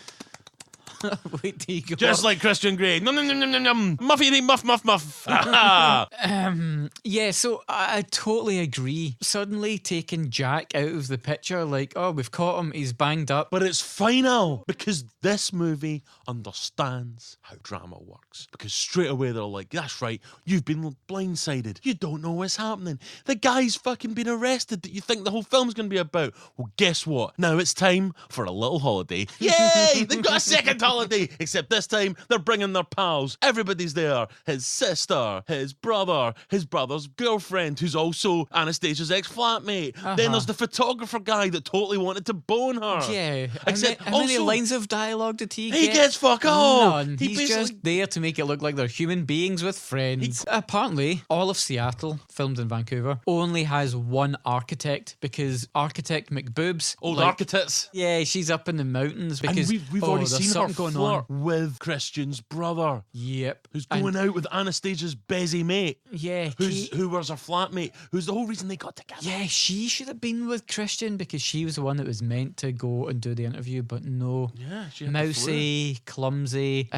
Wait till you go Just up. like Christian Grey. Nom, nom, nom, nom, nom, nom. Muffy eating muff, muff, muff. Yeah, so I totally agree. Suddenly taking Jack out of the picture, like, oh, we've caught him, he's banged up. But it's final because this movie understands how drama works. Because straight away they're like, that's right, you've been blindsided. You don't know what's happening. The guy's fucking been arrested that you think the whole film's going to be about. Well, guess what? Now it's time for a little holiday. Yay! They've got a second holiday. Except this time they're bringing their pals. Everybody's there. His sister, his brother, his brother's girlfriend, who's also Anastasia's ex-flatmate. Then there's the photographer guy that totally wanted to bone her. Yeah. Except how many also- lines of dialogue did he get? He gets fuck all. None. He He's basically- just there to make it look like they're human beings with friends. Apparently, all of Seattle, filmed in Vancouver, only has one architect because architect McBoobs... Old like, architects. Yeah, she's up in the mountains because And we've already there's seen her something going flirt on. with Christian's brother, Yep. who's going out with Anastasia's busy mate, Yeah. who was her flatmate, who's the whole reason they got together. Yeah, she should have been with Christian because she was the one that was meant to go and do the interview, but no. Yeah, she had the flu. Mousy, clumsy,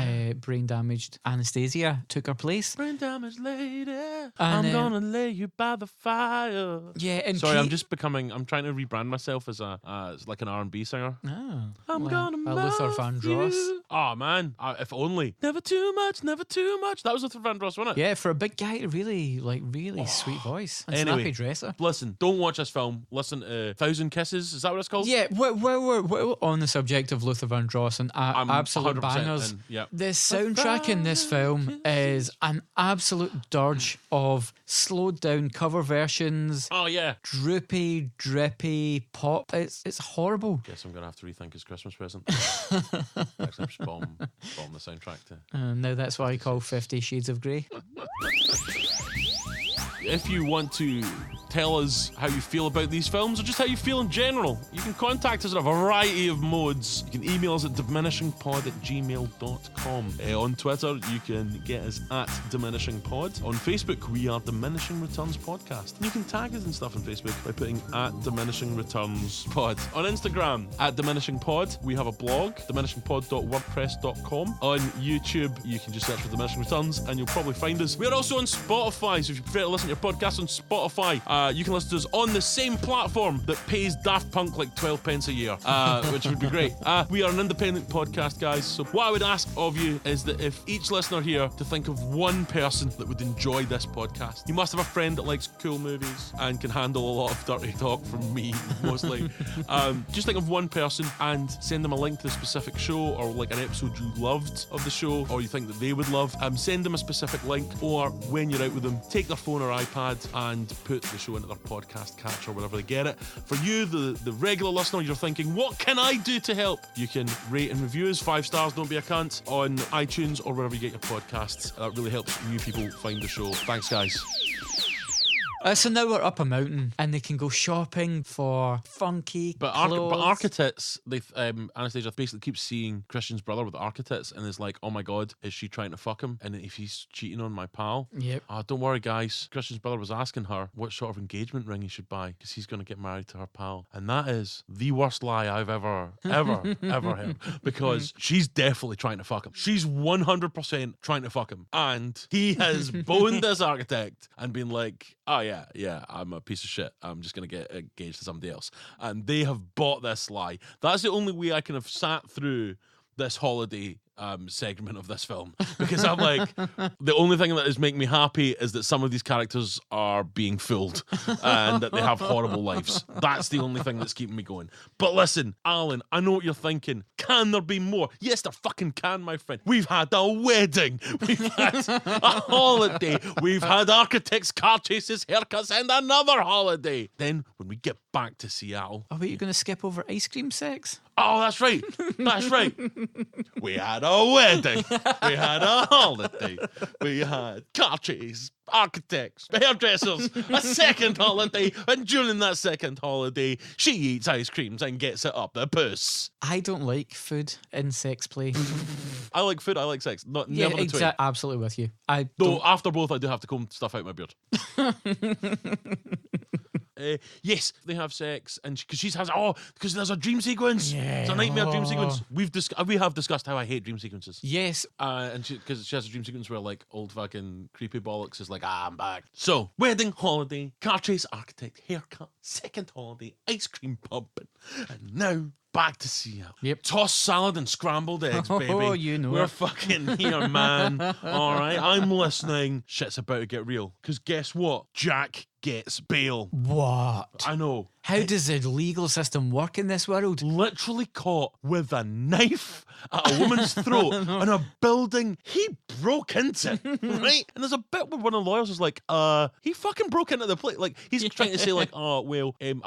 brain damaged Anastasia took her place. Brain damaged lady, I'm gonna lay you by the fire. Yeah, and Sorry, I'm Pete- I'm trying to rebrand myself as as like an R&B singer. Oh, I'm gonna Luther mouth Vandross. you. Oh man, if only. Never too much, never too much. That was Luther Vandross, wasn't it? Yeah, for a big guy, really sweet voice and Anyway. snappy dresser. Listen, don't watch this film. Listen to Thousand Kisses. Is that what it's called? Yeah, we're on the subject of Luther Vandross and I'm absolute 100% bangers. in, yeah. The soundtrack in this film is an absolute dirge of slowed down cover versions, Oh yeah. droopy, drippy pop. It's horrible. Guess I'm gonna have to rethink his Christmas present. Actually, I'm just bomb the soundtrack to. Now that's why I call 50 Shades of Grey. If you want to tell us how you feel about these films or just how you feel in general, you can contact us in a variety of modes. You can email us at diminishingpod@gmail.com. On Twitter, you can get us at diminishingpod. On Facebook, we are Diminishing Returns Podcast. And you can tag us and stuff on Facebook by putting at Diminishing Returns Pod. On Instagram, at Diminishing Pod, we have a blog, diminishingpod.wordpress.com. On YouTube, you can just search for Diminishing Returns and you'll probably find us. We're also on Spotify, so if you prefer to listen to your podcast on Spotify, you can listen to us on the same platform that pays Daft Punk like 12 pence a year, which would be great. We are an independent podcast, guys, so what I would ask of you is that if each listener here to think of one person that would enjoy this podcast. You must have a friend that likes cool movies and can handle a lot of dirty talk from me, mostly. Just think of one person and send them a link to the specific show or like an episode you loved of the show or you think that they would love. Send them a specific link, or when you're out with them, take their phone or iPad and put the show into their podcast catch or wherever they get it. For you, the regular listener, you're thinking, what can I do to help? You can rate and review us 5 stars, don't be a cunt, on iTunes or wherever you get your podcasts. That really helps new people find the show. Thanks, guys. So now we're up a mountain and they can go shopping for funky But clothes. architects, Anastasia basically keeps seeing Christian's brother with the architects and is like, oh my god, is she trying to fuck him? And if he's cheating on my pal, Yep. don't worry guys, Christian's brother was asking her what sort of engagement ring he should buy because he's going to get married to her pal. And that is the worst lie I've ever heard, because she's definitely trying to fuck him. She's 100% trying to fuck him. And he has boned this architect and been like, oh yeah, I'm a piece of shit. I'm just going to get engaged to somebody else. And they have bought this lie. That's the only way I can have sat through this holiday segment of this film, because I'm like, the only thing that is making me happy is that some of these characters are being fooled and that they have horrible lives. That's the only thing that's keeping me going. But listen, Alan, I know what you're thinking. Can there be more? Yes, there fucking can, my friend. We've had a wedding. We've had a holiday. We've had architects, car chases, haircuts, and another holiday. Then when we get back to Seattle... Oh, wait, you're going to skip over ice cream sex? Oh, that's right. That's right. We had a wedding. We had a holiday. We had car chase, architects, hairdressers, a second holiday. And during that second holiday, she eats ice creams and gets it up the puss. I don't like food in sex play. I like food, I like sex. Never the twain. Absolutely with you. Though after both, I do have to comb stuff out my beard. Yes, they have sex, and because she has because there's a dream sequence. Yeah. It's a nightmare dream sequence. We have discussed how I hate dream sequences. Yes. And because she has a dream sequence where like old fucking creepy bollocks is like, I'm back. So wedding, holiday, car chase, architect, haircut, second holiday, ice cream pumping, and now back to Seattle. Yep. Tossed salad and scrambled eggs, baby. Oh, you know We're it. fucking here, man. All right, I'm listening. Shit's about to get real. Because guess what? Jack gets bail. What? I know. How does the legal system work in this world? Literally caught with a knife at a woman's throat in a building he broke into, right? And there's a bit where one of the lawyers is like, he fucking broke into the place. Like, he's trying to say like, I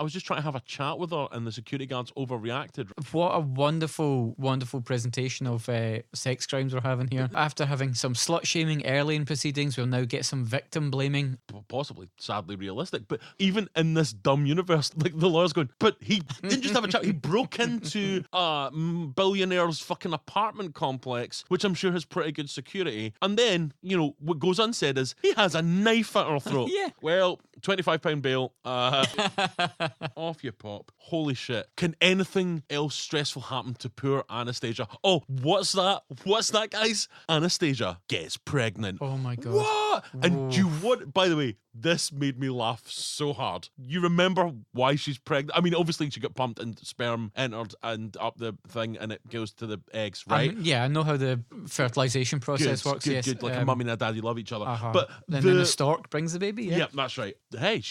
was just trying to have a chat with her and the security guards overreacted. What a wonderful, wonderful presentation of sex crimes we're having here. After having some slut-shaming early in proceedings, we'll now get some victim blaming. Possibly, sadly realistic. But even in this dumb universe, like the lawyer's going, but he didn't just have a chat, he broke into a billionaire's fucking apartment complex, which I'm sure has pretty good security. And then, what goes unsaid is he has a knife at her throat. Yeah. Well, £25 bail. Off you pop. Holy shit. Can anything else stressful happen to poor Anastasia? Oh, what's that? What's that, guys? Anastasia gets pregnant. Oh my God. What? And by the way, this made me laugh so hard. You remember why she's pregnant? I mean, obviously she got pumped and sperm entered and up the thing and it goes to the eggs, right? I know how the fertilization process works. Good, yes. good. Like a mummy and a daddy love each other. But then the stork brings the baby. Yeah, that's right. Hey,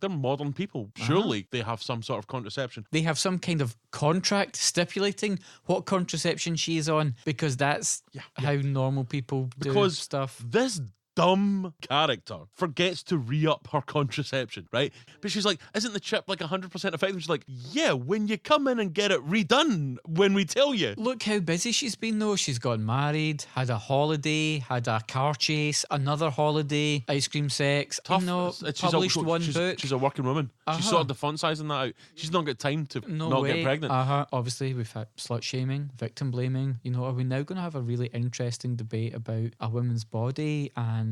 they're modern people. Surely they have some sort of contraception. They have some kind of contract stipulating what contraception she is on, because that's how normal people do stuff. This dumb character forgets to re-up her contraception, right? But she's like, isn't the chip like 100% effective? She's like, yeah, when you come in and get it redone when we tell you. Look how busy she's been though. She's got married, had a holiday, had a car chase, another holiday, ice cream sex. Tough. Published one book. She's a working woman. She sorted the font sizing that out. She's not got time to get pregnant. Obviously, we've had slut shaming, victim blaming. Are we now going to have a really interesting debate about a woman's body and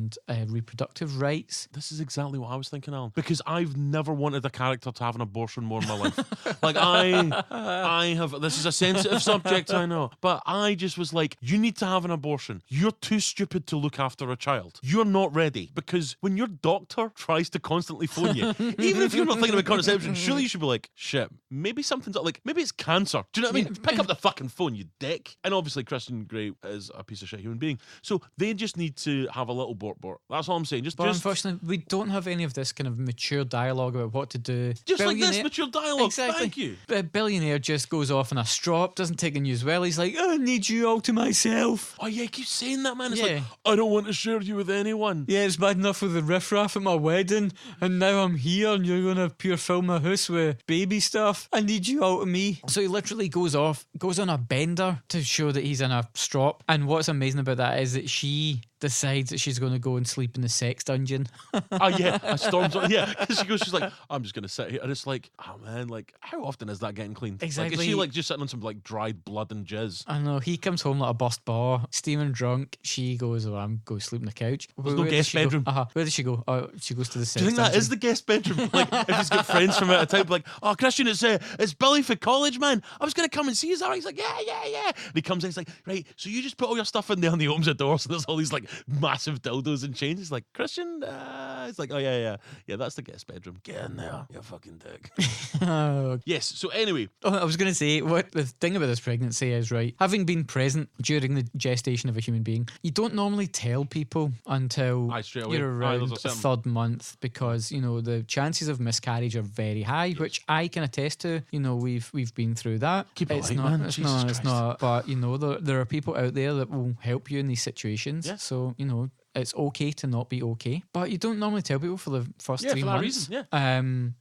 reproductive rights? This is exactly what I was thinking, Alan. Because I've never wanted a character to have an abortion more in my life. Like I have. This is a sensitive subject, I know, but I just was like, you need to have an abortion. You're too stupid to look after a child. You're not ready, because when your doctor tries to constantly phone you, even if you're not thinking about contraception, surely you should be like, shit, maybe something's up. Like maybe it's cancer. Do you know what I mean? Pick up the fucking phone, you dick. And obviously, Christian Grey is a piece of shit human being, so they just need to have a little bort. That's all I'm saying. Just unfortunately, we don't have any of this kind of mature dialogue about what to do. Just like this mature dialogue. Exactly. Thank you. A billionaire just goes off on a strop, doesn't take the news well. He's like, I need you all to myself. Oh yeah, keep saying that, man. It's like, I don't want to share you with anyone. Yeah, it's bad enough with the riffraff at my wedding, and now I'm here and you're gonna pure fill my house with baby stuff. I need you all to me. So he literally goes on a bender to show that he's in a strop. And what's amazing about that is that she decides that she's going to go and sleep in the sex dungeon. A storm's on. Yeah, because she's like, I'm just going to sit here. And it's like, oh man, like, how often is that getting cleaned? Exactly. Like, is she like just sitting on some like dried blood and jizz? I know. He comes home like a bust ball, steaming drunk. She goes, I'm going to sleep on the couch. There's no guest bedroom. Where does she go? Oh, she goes to the sex Do you think dungeon. that is the guest bedroom? Like, if he's got friends from out of town, like, oh, Christian, it's Billy for college, man. I was going to come and see you. He's like, yeah. And he comes in, he's like, right, so you just put all your stuff in there, and he opens the door, so there's all these like massive dildos and chains. He's like, Christian, it's like, oh yeah, that's the guest bedroom. Get in there, you fucking dick. Yes. So anyway, I was going to say, what the thing about this pregnancy is, right? Having been present during the gestation of a human being, you don't normally tell people until you're around the third month, because the chances of miscarriage are very high, which I can attest to. We've been through that. Keep it light, man. It's not. But there are people out there that will help you in these situations. Yeah. So it's okay to not be okay, but you don't normally tell people for the first 3 months.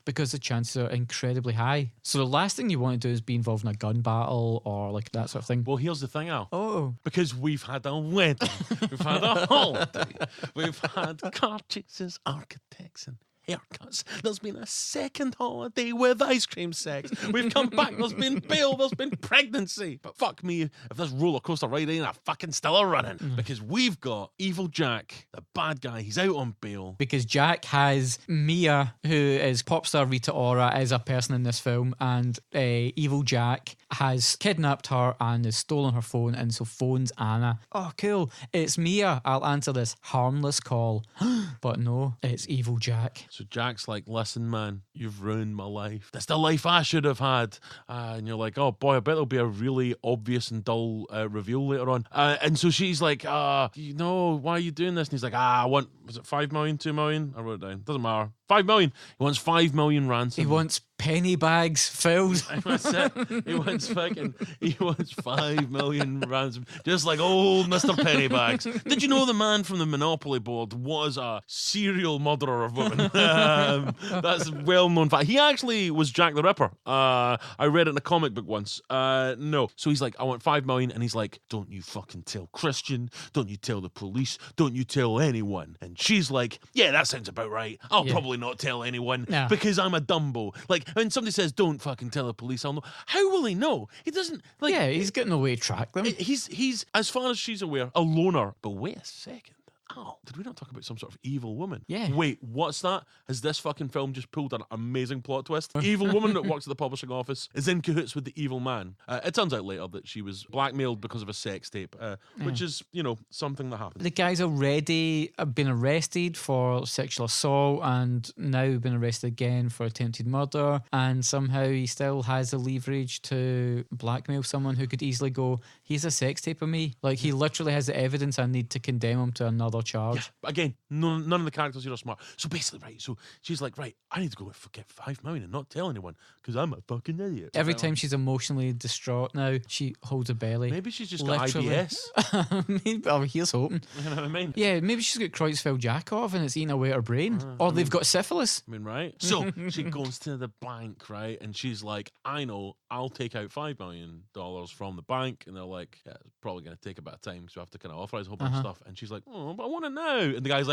Because the chances are incredibly high. So the last thing you want to do is be involved in a gun battle or like that sort of thing. Well, here's the thing, Al. Oh. Because we've had a wedding, we've had a holiday, we've had car chases, architects, and haircuts. There's been a second holiday with ice cream sex. We've come back. There's been bail. There's been pregnancy. But fuck me if this roller coaster ride ain't a fucking still a running. Because we've got Evil Jack, the bad guy. He's out on bail. Because Jack has Mia, who is pop star Rita Ora, as a person in this film, and Evil Jack has kidnapped her and has stolen her phone, and so phones Anna. Oh, cool. It's Mia. I'll answer this harmless call. But no, it's Evil Jack. So Jack's like, listen, man, you've ruined my life. That's the life I should have had. And you're like, oh boy, I bet there'll be a really obvious and dull reveal later on. And so she's like, you know, why are you doing this? And he's like, I want, was it 5 million, 2 million? I wrote it down. Doesn't matter. 5 million. He wants 5 million ransom. He wants penny bags filled. That's it. He wants 5 million ransom. Just like old Mr. Pennybags. Did you know the man from the Monopoly board was a serial murderer of women? That's a well-known fact. He actually was Jack the Ripper. I read it in a comic book once. No. So he's like, I want 5 million. And he's like, don't you fucking tell Christian. Don't you tell the police. Don't you tell anyone. And she's like, yeah, that sounds about right. I'll probably not tell anyone because I'm a Dumbo. Like, when somebody says, don't fucking tell the police, I'll know. How will he know? He doesn't, like... Yeah, he's got no way to track them. He's, as far as she's aware, a loner. But wait a second. Oh, did we not talk about some sort of evil woman? Yeah. Wait, what's that? Has this fucking film just pulled an amazing plot twist? Evil woman that works at the publishing office is in cahoots with the evil man. It turns out later that she was blackmailed because of a sex tape, which is, you know, something that happens. The guy's already been arrested for sexual assault and now been arrested again for attempted murder, and somehow he still has the leverage to blackmail someone who could easily go, he's a sex tape of me. Like, he literally has the evidence I need to condemn him to another charge. Yeah, but again, none of the characters here are smart. So basically, right, so she's like, right, I need to go get 5 million and not tell anyone because I'm a fucking idiot. Every time she's emotionally distraught now, she holds her belly. Maybe she's just got Literally. IBS. Maybe, oh, here's hoping. You know what I mean? Yeah, maybe she's got Creutzfeldt-Jakob and it's eating away at her brain. Or they've got syphilis. I mean, right? So she goes to the bank, right? And she's like, I know, I'll take out $5 million from the bank. And they're like, yeah, it's probably going to take a bit of time because we have to kind of authorize a whole bunch of stuff. And she's like, oh, but I want it now. And the guy's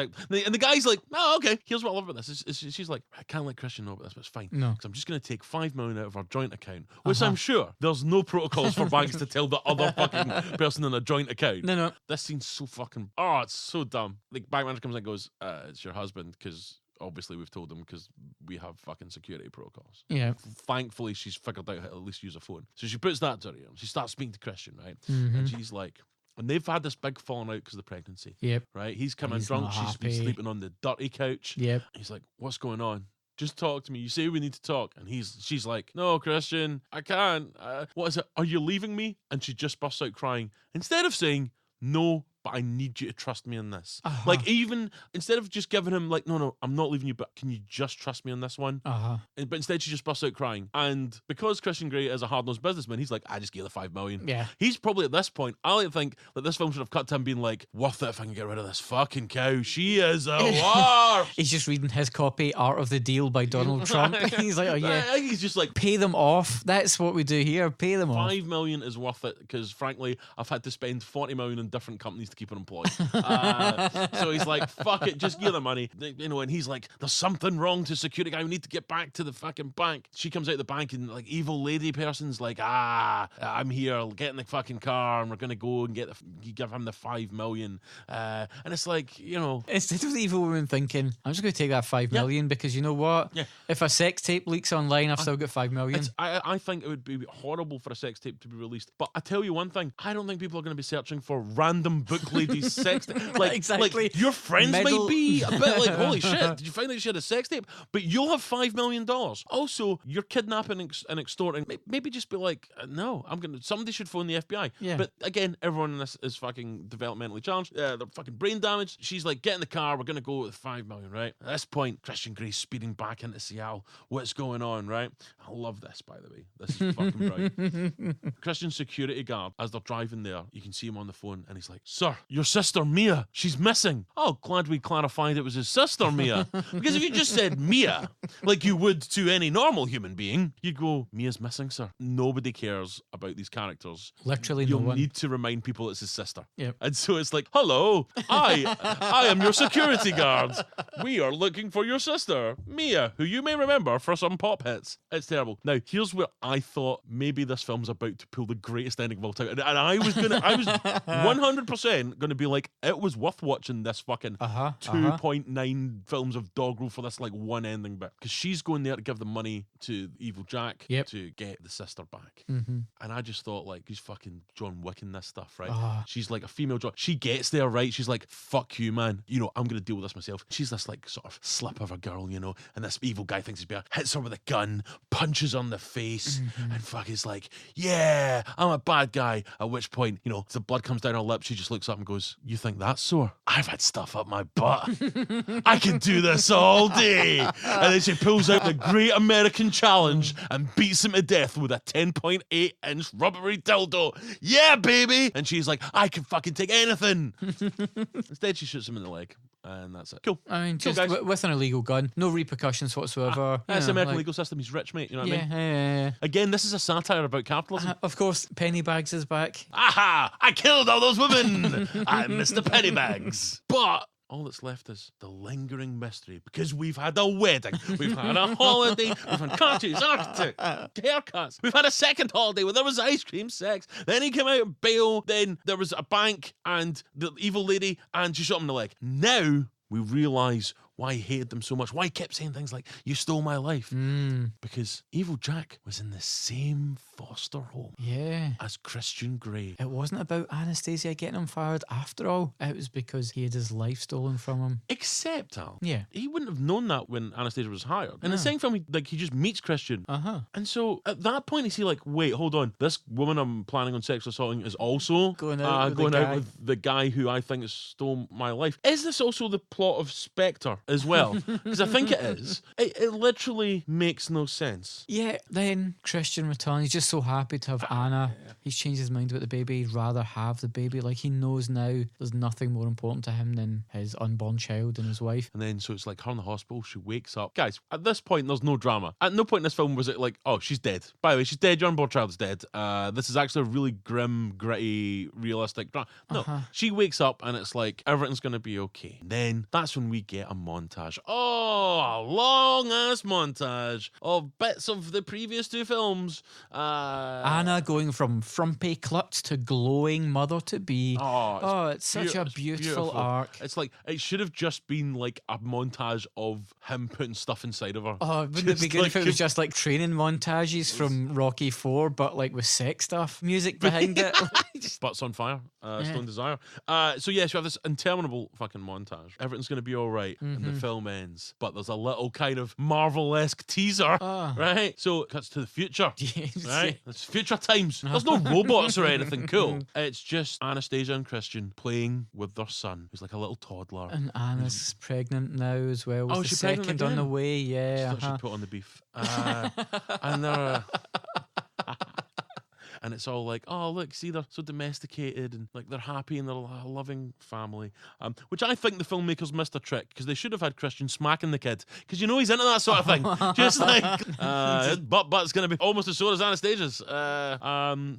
like, oh, okay, here's what I love about this. She's like, I can't let Christian know about this, but it's fine. No. Because I'm just going to take 5 million out of our joint account, which I'm sure there's no protocols for banks to tell the other fucking person in a joint account. No. This scene's so fucking, oh, it's so dumb. The bank manager comes in and goes, it's your husband, because obviously we've told them because we have fucking security protocols. Yeah. Thankfully, she's figured out how to at least use a phone. So she puts that to her ear. She starts speaking to Christian, right? And she's like, and they've had this big falling out because of the pregnancy. Yep. Right? He's come in He's drunk. not She's been happy. sleeping on the dirty couch. Yep. He's like, what's going on? Just talk to me. You say we need to talk. And she's like, no, Christian, I can't. What is it? Are you leaving me? And she just busts out crying. Instead of saying, no, but I need you to trust me on this. Like, even instead of just giving him like, no, I'm not leaving you, but can you just trust me on this one? But instead she just busts out crying. And because Christian Grey is a hard-nosed businessman, he's like, I just gave the 5 million. Yeah. He's probably at this point, I like to think that this film should have cut to him being like, worth it if I can get rid of this fucking cow. She is a worst. He's just reading his copy, Art of the Deal by Donald Trump. He's like, oh yeah. I think he's just like, Pay them off. That's what we do here. Pay them off. 5 million is worth it because frankly, I've had to spend 40 million in different companies to keep her employed. So he's like, fuck it, just give the money. You know, and he's like, there's something wrong to security guy. We need to get back to the fucking bank. She comes out of the bank and like evil lady person's like, I'm here, get in the fucking car and we're going to go and give him the 5 million. And it's like, you know. Instead of the evil woman thinking, I'm just going to take that 5 million because you know what? Yeah. If a sex tape leaks online, I've still got 5 million. I think it would be horrible for a sex tape to be released. But I tell you one thing, I don't think people are going to be searching for random book ladies' sex tape. Like, exactly. Like, your friends might be a bit like, holy shit, did you find out she had a sex tape? But you'll have $5 million. Also, you're kidnapping and extorting. Maybe just be like, no, somebody should phone the FBI. Yeah. But again, everyone in this is fucking developmentally challenged. They're fucking brain damaged. She's like, get in the car, we're going to go with 5 million, right? At this point, Christian Grey's speeding back into Seattle. What's going on, right? I love this, by the way. This is fucking brilliant. Christian's security guard, as they're driving there, you can see him on the phone, and he's like, sir, Sir, your sister Mia, she's missing. Oh, glad we clarified it was his sister Mia. Because if you just said Mia, like you would to any normal human being, you'd go, Mia's missing, sir. Nobody cares about these characters. Literally You'll no one. need to remind people it's his sister. Yep. And so it's like, hello, I am your security guard. We are looking for your sister, Mia, who you may remember for some pop hits. It's terrible. Now, here's where I thought maybe this film's about to pull the greatest ending of all time. And I was 100% gonna be like, it was worth watching this fucking 2.9 films of doggerel for this like one ending bit. Because she's going there to give the money to evil Jack to get the sister back. And I just thought, like, he's fucking John Wick in this stuff, right? She's like a female John. She gets there, right? She's like, fuck you, man. You know, I'm gonna deal with this myself. She's this like sort of slip of a girl, you know, and this evil guy thinks he's better, hits her with a gun, punches her on the face, and fuck is like, yeah, I'm a bad guy. At which point, you know, the blood comes down her lip. She just looks up and goes, you think that's sore? I've had stuff up my butt. I can do this all day. And then she pulls out the Great American Challenge and beats him to death with a 10.8-inch rubbery dildo. Yeah, baby. And she's like, I can fucking take anything. Instead, she shoots him in the leg. And that's it. Cool. I mean, Cool, just guys. with an illegal gun, no repercussions whatsoever. That's the You know, American like- legal system. He's rich, mate. You know what I mean? Yeah. Again, this is a satire about capitalism. Of course, Pennybags is back. Aha! I killed all those women! I'm Mr. Pennybags. But all that's left is the lingering mystery, because we've had a wedding, we've had a holiday, we've had cartoons, architect, haircuts, we've had a second holiday where there was ice cream, sex, then he came out of bail, then there was a bank and the evil lady and she shot him in the leg. Now we realise why he hated them so much, why he kept saying things like, you stole my life. Because evil Jack was in the same foster home Yeah. as Christian Grey. It wasn't about Anastasia getting him fired after all. It was because he had his life stolen from him. Except, Al, Yeah. he wouldn't have known that when Anastasia was hired. In the second film, he just meets Christian. And so at that point, is he like, wait, hold on, this woman I'm planning on sexually assaulting is also Going out with the guy who I think has stole my life. Is this also the plot of Spectre as well? Because I think it is. It literally makes no sense. Yeah, then Christian returns. He's just so happy to have Anna. He's changed his mind about the baby. He'd rather have the baby. Like, he knows now there's nothing more important to him than his unborn child and his wife. And then, so it's like her in the hospital, she wakes up. Guys, at this point, there's no drama. At no point in this film was it like, oh, she's dead. By the way, she's dead, your unborn child's dead. This is actually a really grim, gritty, realistic drama. No, she wakes up and it's like, everything's going to be okay. And then that's when we get a montage. Oh, a long-ass montage of bits of the previous two films. Anna going from frumpy klutz to glowing mother-to-be. Oh, It's such a beautiful arc. It's like, it should have just been like a montage of him putting stuff inside of her. Oh, wouldn't it be good if it was just like training montages from Rocky 4, but like with sex stuff, music behind it? Butts on fire, Stone Desire. So yes, you have this interminable fucking montage. Everything's going to be all right, and the film ends. But there's a little kind of Marvel-esque teaser, right? So it cuts to the future, right? It's future times. There's no robots or anything cool. It's just Anastasia and Christian playing with their son, who's like a little toddler. And Anna's pregnant now as well. With Oh, the she's pregnant second on the again? way, yeah. Thought she'd put on the beef. And they're... and it's all like, oh, look, see, they're so domesticated and like they're happy and they're a loving family. Which I think the filmmakers missed a trick, because they should have had Christian smacking the kid, because you know he's into that sort of thing. Just like, his butt's going to be almost as sore as Anastasia's.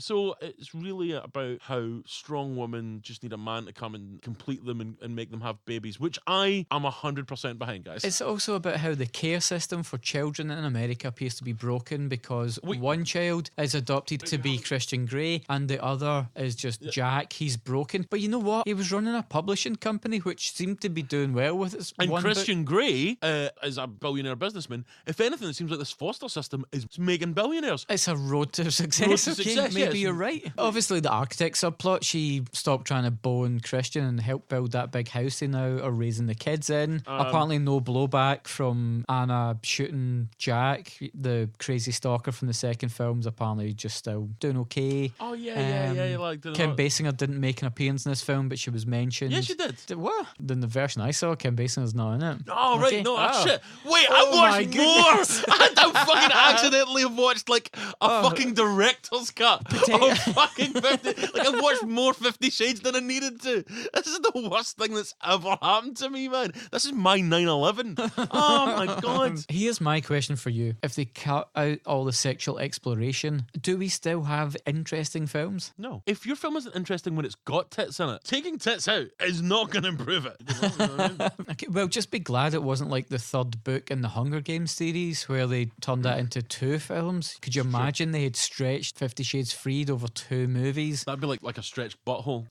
So it's really about how strong women just need a man to come and complete them and make them have babies, which I am 100% behind, guys. It's also about how the care system for children in America appears to be broken, because one child is adopted to be Christian Grey and the other is just Jack. He's broken. But you know what? He was running a publishing company which seemed to be doing well with its And one Christian Grey is a billionaire businessman. If anything, it seems like this foster system is making billionaires. It's a road to success. Road to Okay, success, maybe yes. you're right. Obviously, the architect subplot, she stopped trying to bone Christian and help build that big house they now are raising the kids in. Apparently, no blowback from Anna shooting Jack. The crazy stalker from the second film's apparently just still doing okay. Oh yeah. Like Kim Basinger didn't make an appearance in this film, but she was mentioned. Yeah, she did. What? Then the version I saw, Kim Basinger's not in it. Oh right, Okay. no, Oh. shit. Wait, Oh, I my watched goodness. more. I fucking accidentally have watched like a fucking director's cut of fucking 50. Like I watched more 50 Shades than I needed to. This is the worst thing that's ever happened to me, man. This is my 9/11. Oh my god. Here's my question for you. If they cut out all the sexual exploration, do we still have interesting films? No. If your film isn't interesting when it's got tits in it, taking tits out is not going to improve it. You know what I mean? Okay, well, just be glad it wasn't like the third book in the Hunger Games series where they turned that into 2 films. Could you imagine they had stretched 50 Shades Freed over 2 movies? That'd be like a stretched butthole.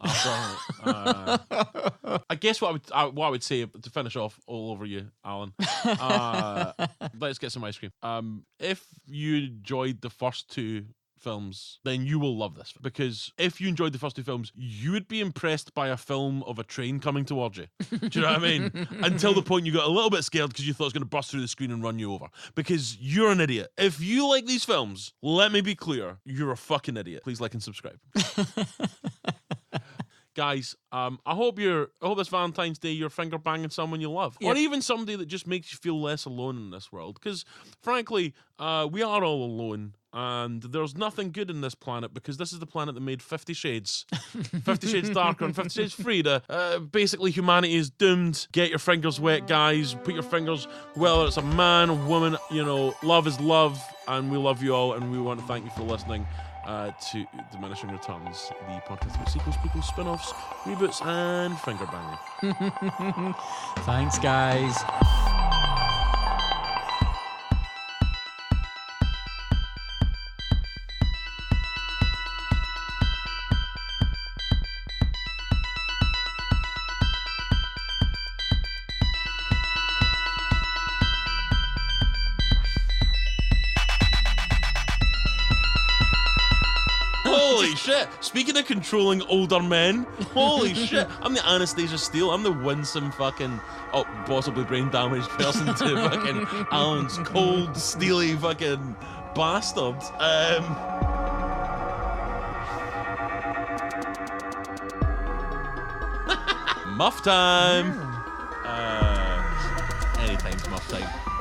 I guess what I would say to finish off all over you, Alan. Let's get some ice cream. If you enjoyed the first 2 films, then you will love this, because if you enjoyed the first 2 films, you would be impressed by a film of a train coming towards you. Do you know what I mean? Until the point you got a little bit scared because you thought it was going to bust through the screen and run you over, because you're an idiot. If you like these films, let me be clear, you're a fucking idiot. Please like and subscribe. Guys, I hope this Valentine's Day you're finger banging someone you love, or even somebody that just makes you feel less alone in this world. Because frankly, we are all alone, and there's nothing good in this planet, because this is the planet that made 50 Shades, 50 Shades Darker and 50 Shades Freed. Basically, humanity is doomed. Get your fingers wet, guys. Put your fingers, whether it's a man, a woman. You know, love is love, and we love you all, and we want to thank you for listening. To Diminishing Returns, the podcast about sequels, prequels, spin-offs, reboots, and finger banging. Thanks, guys. Holy shit! Speaking of controlling older men, holy shit! I'm the Anastasia Steele. I'm the winsome fucking, possibly brain damaged person to fucking Alan's cold, steely fucking bastard. Muff time. Anytime's muff time.